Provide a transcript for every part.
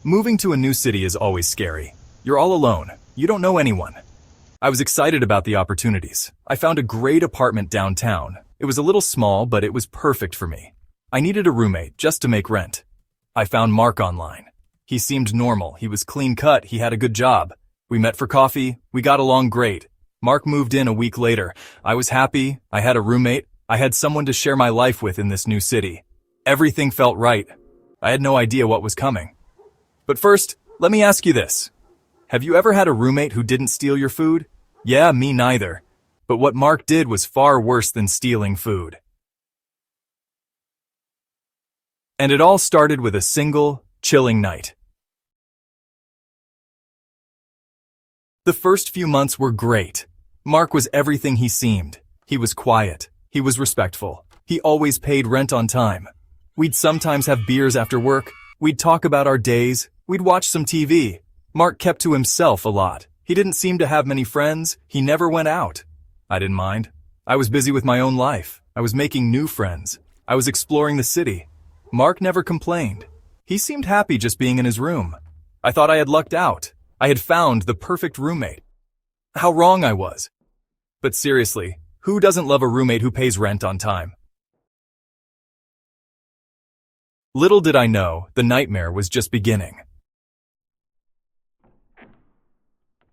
Moving to a new city is always scary. You're all alone. You don't know anyone. I was excited about the opportunities. I found a great apartment downtown. It was a little small, but it was perfect for me. I needed a roommate just to make rent. I found Mark online. He seemed normal. He was clean-cut. He had a good job. We met for coffee. We got along great. Mark moved in a week later. I was happy. I had a roommate. I had someone to share my life with in this new city. Everything felt right. I had no idea what was coming. But first, let me ask you this. Have you ever had a roommate who didn't steal your food? Yeah, me neither. But what Mark did was far worse than stealing food. And it all started with a single, chilling night. The first few months were great. Mark was everything he seemed. He was quiet. He was respectful. He always paid rent on time. We'd sometimes have beers after work. We'd talk about our days. We'd watch some TV. Mark kept to himself a lot. He didn't seem to have many friends. He never went out. I didn't mind. I was busy with my own life. I was making new friends. I was exploring the city. Mark never complained. He seemed happy just being in his room. I thought I had lucked out. I had found the perfect roommate. How wrong I was. But seriously, who doesn't love a roommate who pays rent on time? Little did I know, the nightmare was just beginning.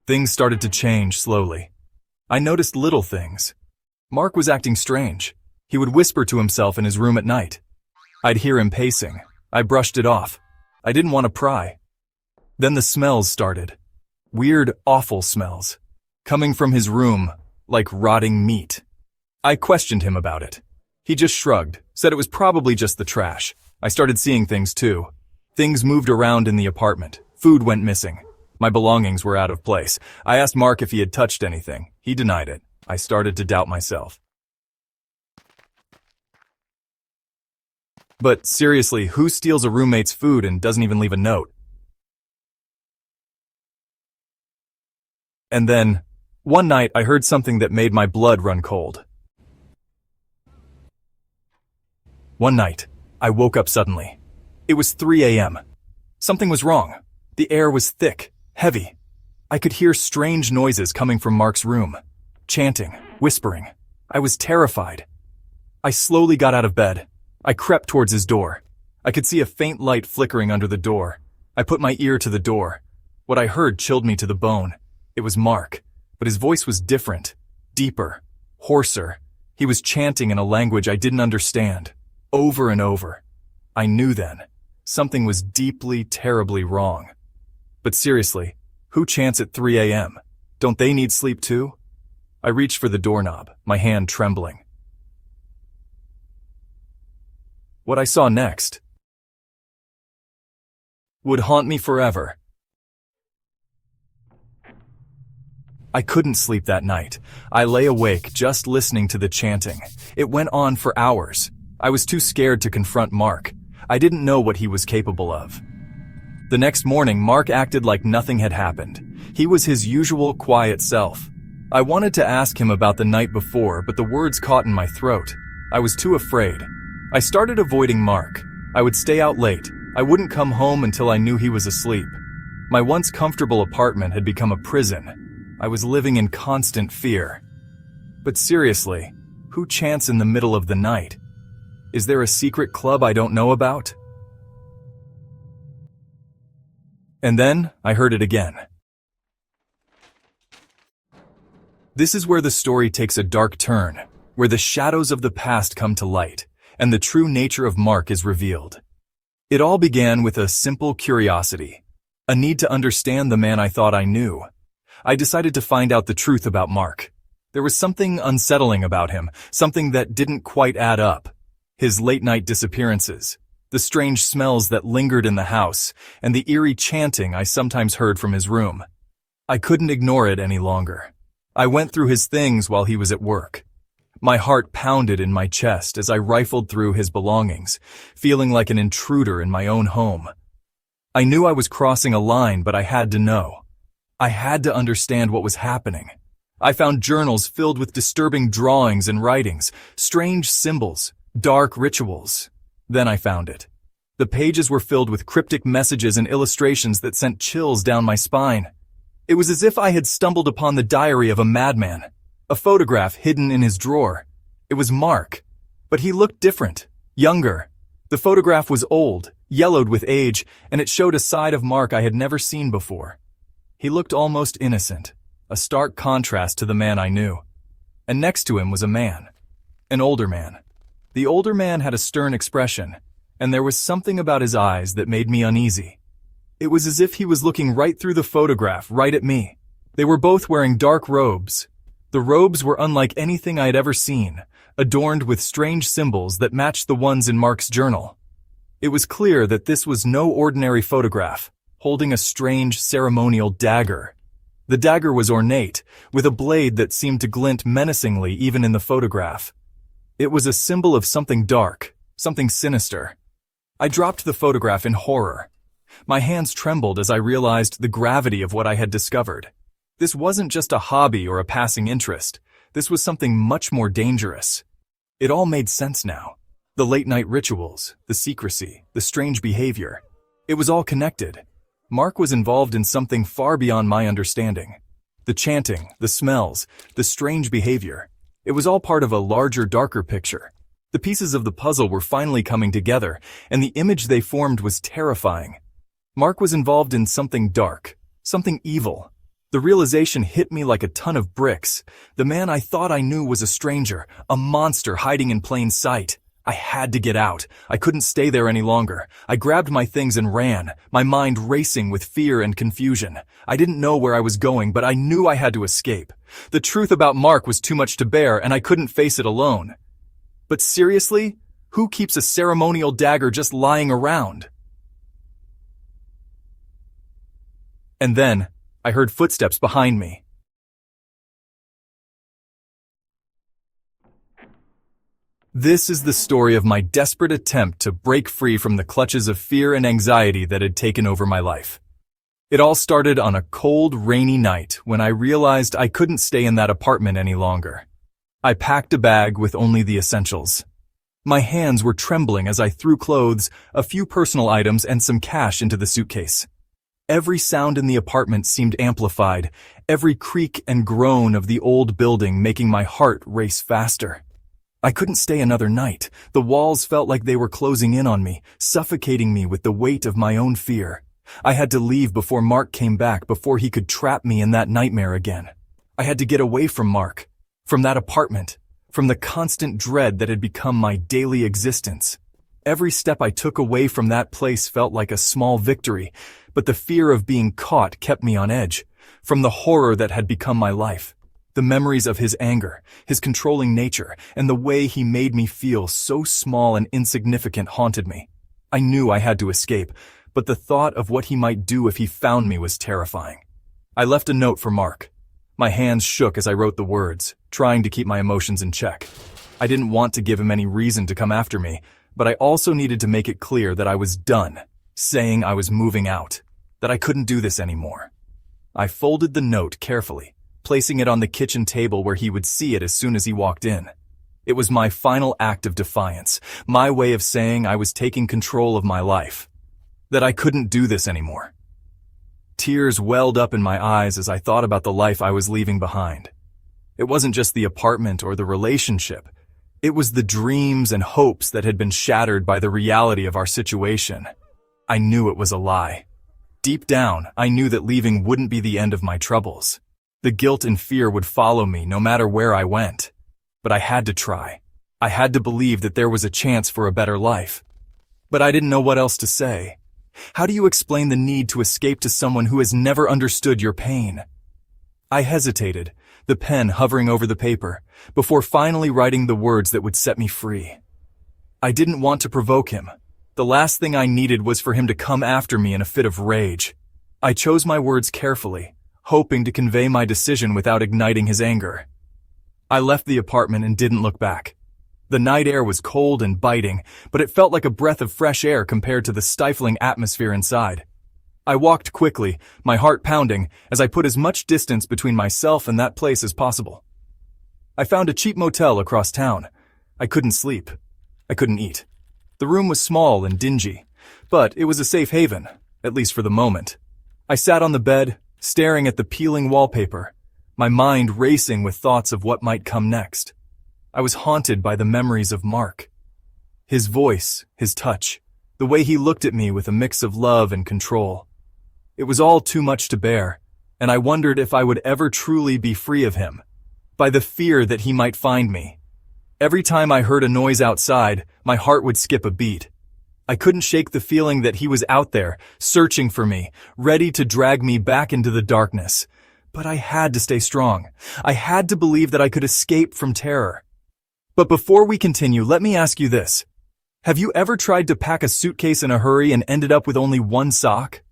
Things started to change slowly. I noticed little things. Mark was acting strange. He would whisper to himself in his room at night. I'd hear him pacing. I brushed it off. I didn't want to pry. Then the smells started. Weird, awful smells. Coming from his room, like rotting meat. I questioned him about it. He just shrugged, said it was probably just the trash. I started seeing things too. Things moved around in the apartment. Food went missing. My belongings were out of place. I asked Mark if he had touched anything. He denied it. I started to doubt myself. But seriously, who steals a roommate's food and doesn't even leave a note? And then, one night I heard something that made my blood run cold. One night, I woke up suddenly. It was 3 a.m. Something was wrong. The air was thick, heavy. I could hear strange noises coming from Mark's room. Chanting, whispering. I was terrified. I slowly got out of bed. I crept towards his door. I could see a faint light flickering under the door. I put my ear to the door. What I heard chilled me to the bone. It was Mark, but his voice was different, deeper, hoarser. He was chanting in a language I didn't understand, over and over. I knew then. Something was deeply, terribly wrong. But seriously, who chants at 3 a.m.? Don't they need sleep too? I reached for the doorknob, my hand trembling. What I saw next would haunt me forever. I couldn't sleep that night. I lay awake just listening to the chanting. It went on for hours. I was too scared to confront Mark. I didn't know what he was capable of. The next morning, Mark acted like nothing had happened. He was his usual quiet self. I wanted to ask him about the night before, but the words caught in my throat. I was too afraid. I started avoiding Mark. I would stay out late. I wouldn't come home until I knew he was asleep. My once comfortable apartment had become a prison. I was living in constant fear. But seriously, who chants in the middle of the night? Is there a secret club I don't know about? And then I heard it again. This is where the story takes a dark turn, where the shadows of the past come to light, and the true nature of Mark is revealed. It all began with a simple curiosity, a need to understand the man I thought I knew. I decided to find out the truth about Mark. There was something unsettling about him, something that didn't quite add up. His late-night disappearances, the strange smells that lingered in the house, and the eerie chanting I sometimes heard from his room. I couldn't ignore it any longer. I went through his things while he was at work. My heart pounded in my chest as I rifled through his belongings, feeling like an intruder in my own home. I knew I was crossing a line, but I had to know. I had to understand what was happening. I found journals filled with disturbing drawings and writings, strange symbols, dark rituals. Then I found it. The pages were filled with cryptic messages and illustrations that sent chills down my spine. It was as if I had stumbled upon the diary of a madman, a photograph hidden in his drawer. It was Mark, but he looked different, younger. The photograph was old, yellowed with age, and it showed a side of Mark I had never seen before. He looked almost innocent, a stark contrast to the man I knew. And next to him was a man, an older man. The older man had a stern expression, and there was something about his eyes that made me uneasy. It was as if he was looking right through the photograph, right at me. They were both wearing dark robes. The robes were unlike anything I had ever seen, adorned with strange symbols that matched the ones in Mark's journal. It was clear that this was no ordinary photograph, holding a strange ceremonial dagger. The dagger was ornate, with a blade that seemed to glint menacingly even in the photograph. It was a symbol of something dark, something sinister. I dropped the photograph in horror. My hands trembled as I realized the gravity of what I had discovered. This wasn't just a hobby or a passing interest. This was something much more dangerous. It all made sense now. The late-night rituals, the secrecy, the strange behavior. It was all connected. Mark was involved in something far beyond my understanding. The chanting, the smells, the strange behavior. It was all part of a larger, darker picture. The pieces of the puzzle were finally coming together, and the image they formed was terrifying. Mark was involved in something dark, something evil. The realization hit me like a ton of bricks. The man I thought I knew was a stranger, a monster hiding in plain sight. I had to get out. I couldn't stay there any longer. I grabbed my things and ran, my mind racing with fear and confusion. I didn't know where I was going, but I knew I had to escape. The truth about Mark was too much to bear, and I couldn't face it alone. But seriously, who keeps a ceremonial dagger just lying around? And then, I heard footsteps behind me. This is the story of my desperate attempt to break free from the clutches of fear and anxiety that had taken over my life. It all started on a cold, rainy night when I realized I couldn't stay in that apartment any longer. I packed a bag with only the essentials. My hands were trembling as I threw clothes, a few personal items, and some cash into the suitcase. Every sound in the apartment seemed amplified, every creak and groan of the old building making my heart race faster. I couldn't stay another night. The walls felt like they were closing in on me, suffocating me with the weight of my own fear. I had to leave before Mark came back, before he could trap me in that nightmare again. I had to get away from Mark, from that apartment, from the constant dread that had become my daily existence. Every step I took away from that place felt like a small victory, but the fear of being caught kept me on edge. From the horror that had become my life, the memories of his anger, his controlling nature, and the way he made me feel so small and insignificant haunted me. I knew I had to escape, but the thought of what he might do if he found me was terrifying. I left a note for Mark. My hands shook as I wrote the words, trying to keep my emotions in check. I didn't want to give him any reason to come after me, but I also needed to make it clear that I was done, saying I was moving out, that I couldn't do this anymore. I folded the note carefully, placing it on the kitchen table where he would see it as soon as he walked in. It was my final act of defiance, my way of saying I was taking control of my life, that I couldn't do this anymore. Tears welled up in my eyes as I thought about the life I was leaving behind. It wasn't just the apartment or the relationship. It was the dreams and hopes that had been shattered by the reality of our situation. I knew it was a lie. Deep down, I knew that leaving wouldn't be the end of my troubles. The guilt and fear would follow me no matter where I went. But I had to try. I had to believe that there was a chance for a better life. But I didn't know what else to say. How do you explain the need to escape to someone who has never understood your pain? I hesitated, the pen hovering over the paper, before finally writing the words that would set me free. I didn't want to provoke him. The last thing I needed was for him to come after me in a fit of rage. I chose my words carefully, hoping to convey my decision without igniting his anger. I left the apartment and didn't look back. The night air was cold and biting, but it felt like a breath of fresh air compared to the stifling atmosphere inside. I walked quickly, my heart pounding, as I put as much distance between myself and that place as possible. I found a cheap motel across town. I couldn't sleep. I couldn't eat. The room was small and dingy. but it was a safe haven, at least for the moment. I sat on the bed, staring at the peeling wallpaper, my mind racing with thoughts of what might come next. I was haunted by the memories of Mark. His voice, his touch, the way he looked at me with a mix of love and control. It was all too much to bear, and I wondered if I would ever truly be free of him, by the fear that he might find me. Every time I heard a noise outside, my heart would skip a beat. I couldn't shake the feeling that he was out there, searching for me, ready to drag me back into the darkness. But I had to stay strong. I had to believe that I could escape from terror. But before we continue, let me ask you this. Have you ever tried to pack a suitcase in a hurry and ended up with only one sock?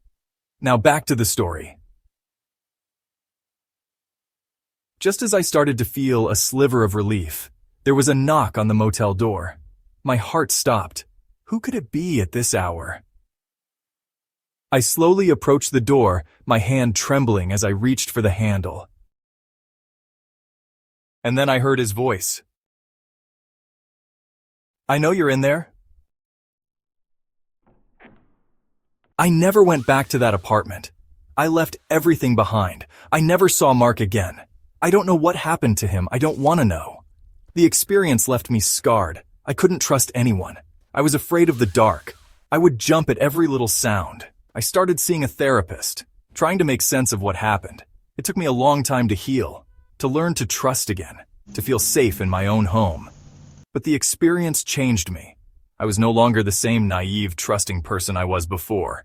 Now back to the story. Just as I started to feel a sliver of relief, there was a knock on the motel door. My heart stopped. Who could it be at this hour? I slowly approached the door, my hand trembling as I reached for the handle. And then I heard his voice. "I know you're in there." I never went back to that apartment. I left everything behind. I never saw Mark again. I don't know what happened to him. I don't want to know. The experience left me scarred. I couldn't trust anyone. I was afraid of the dark. I would jump at every little sound. I started seeing a therapist, trying to make sense of what happened. It took me a long time to heal, to learn to trust again, to feel safe in my own home. But the experience changed me. I was no longer the same naive, trusting person I was before.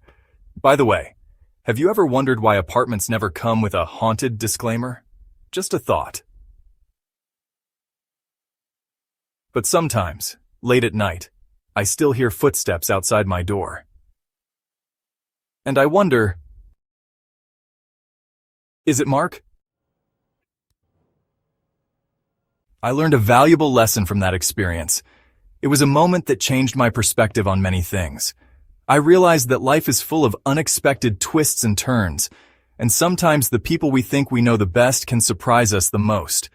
By the way, have you ever wondered why apartments never come with a haunted disclaimer? Just a thought. But sometimes, late at night, I still hear footsteps outside my door. And I wonder, is it Mark? I learned a valuable lesson from that experience. It was a moment that changed my perspective on many things. I realized that life is full of unexpected twists and turns, and sometimes the people we think we know the best can surprise us the most.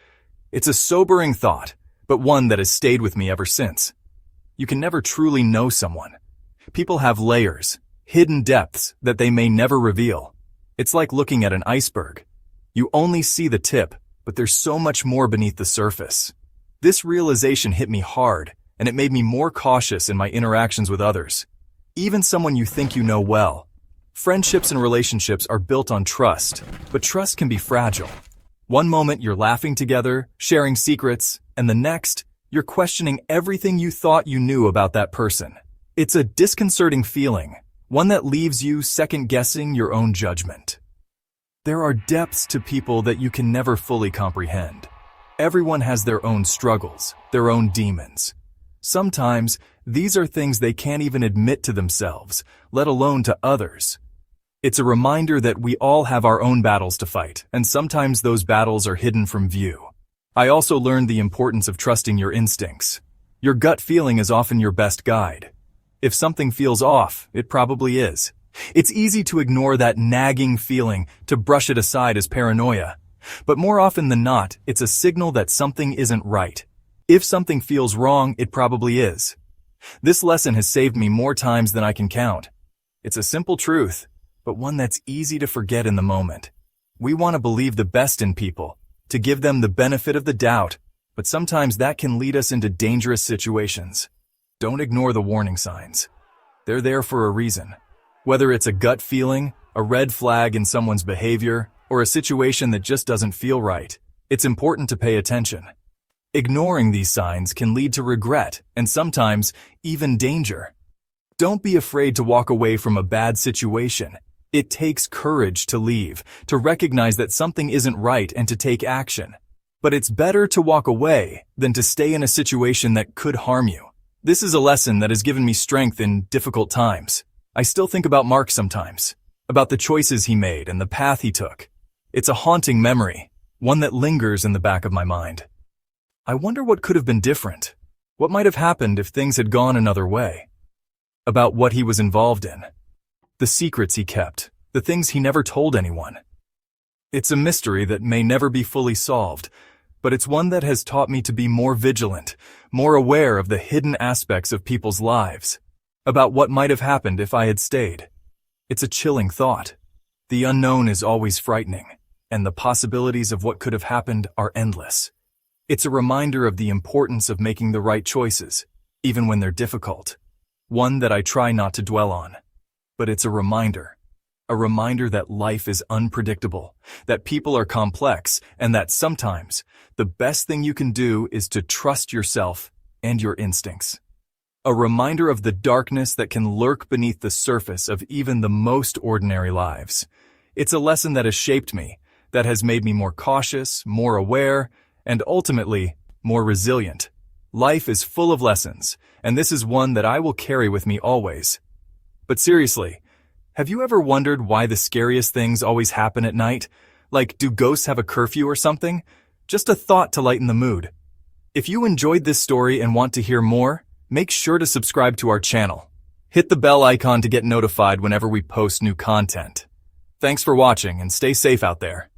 It's a sobering thought, but one that has stayed with me ever since. You can never truly know someone. People have layers, hidden depths that they may never reveal. It's like looking at an iceberg. You only see the tip, but there's so much more beneath the surface. This realization hit me hard, and it made me more cautious in my interactions with others. Even someone you think you know well. Friendships and relationships are built on trust, but trust can be fragile. One moment you're laughing together, sharing secrets, and the next, you're questioning everything you thought you knew about that person. It's a disconcerting feeling, one that leaves you second-guessing your own judgment. There are depths to people that you can never fully comprehend. Everyone has their own struggles, their own demons. Sometimes, these are things they can't even admit to themselves, let alone to others. It's a reminder that we all have our own battles to fight, and sometimes those battles are hidden from view. I also learned the importance of trusting your instincts. Your gut feeling is often your best guide. If something feels off, it probably is. It's easy to ignore that nagging feeling, to brush it aside as paranoia. But more often than not, it's a signal that something isn't right. If something feels wrong, it probably is. This lesson has saved me more times than I can count. It's a simple truth, but one that's easy to forget in the moment. We want to believe the best in people, to give them the benefit of the doubt, but sometimes that can lead us into dangerous situations. Don't ignore the warning signs. They're there for a reason. Whether it's a gut feeling, a red flag in someone's behavior, or a situation that just doesn't feel right, it's important to pay attention. Ignoring these signs can lead to regret and sometimes even danger. Don't be afraid to walk away from a bad situation. It takes courage to leave, to recognize that something isn't right and to take action. But it's better to walk away than to stay in a situation that could harm you. This is a lesson that has given me strength in difficult times. I still think about Mark sometimes, about the choices he made and the path he took. It's a haunting memory, one that lingers in the back of my mind. I wonder what could have been different. What might have happened if things had gone another way? About what he was involved in. The secrets he kept, the things he never told anyone. It's a mystery that may never be fully solved, but it's one that has taught me to be more vigilant, more aware of the hidden aspects of people's lives. about what might have happened if I had stayed. It's a chilling thought. The unknown is always frightening, and the possibilities of what could have happened are endless. It's a reminder of the importance of making the right choices, even when they're difficult. One that I try not to dwell on. But it's a reminder that life is unpredictable, that people are complex, and that sometimes the best thing you can do is to trust yourself and your instincts. A reminder of the darkness that can lurk beneath the surface of even the most ordinary lives. It's a lesson that has shaped me, that has made me more cautious, more aware, and ultimately, more resilient. Life is full of lessons, and this is one that I will carry with me always. But seriously, have you ever wondered why the scariest things always happen at night? Like, do ghosts have a curfew or something? Just a thought to lighten the mood. If you enjoyed this story and want to hear more, make sure to subscribe to our channel. Hit the bell icon to get notified whenever we post new content. Thanks for watching and stay safe out there.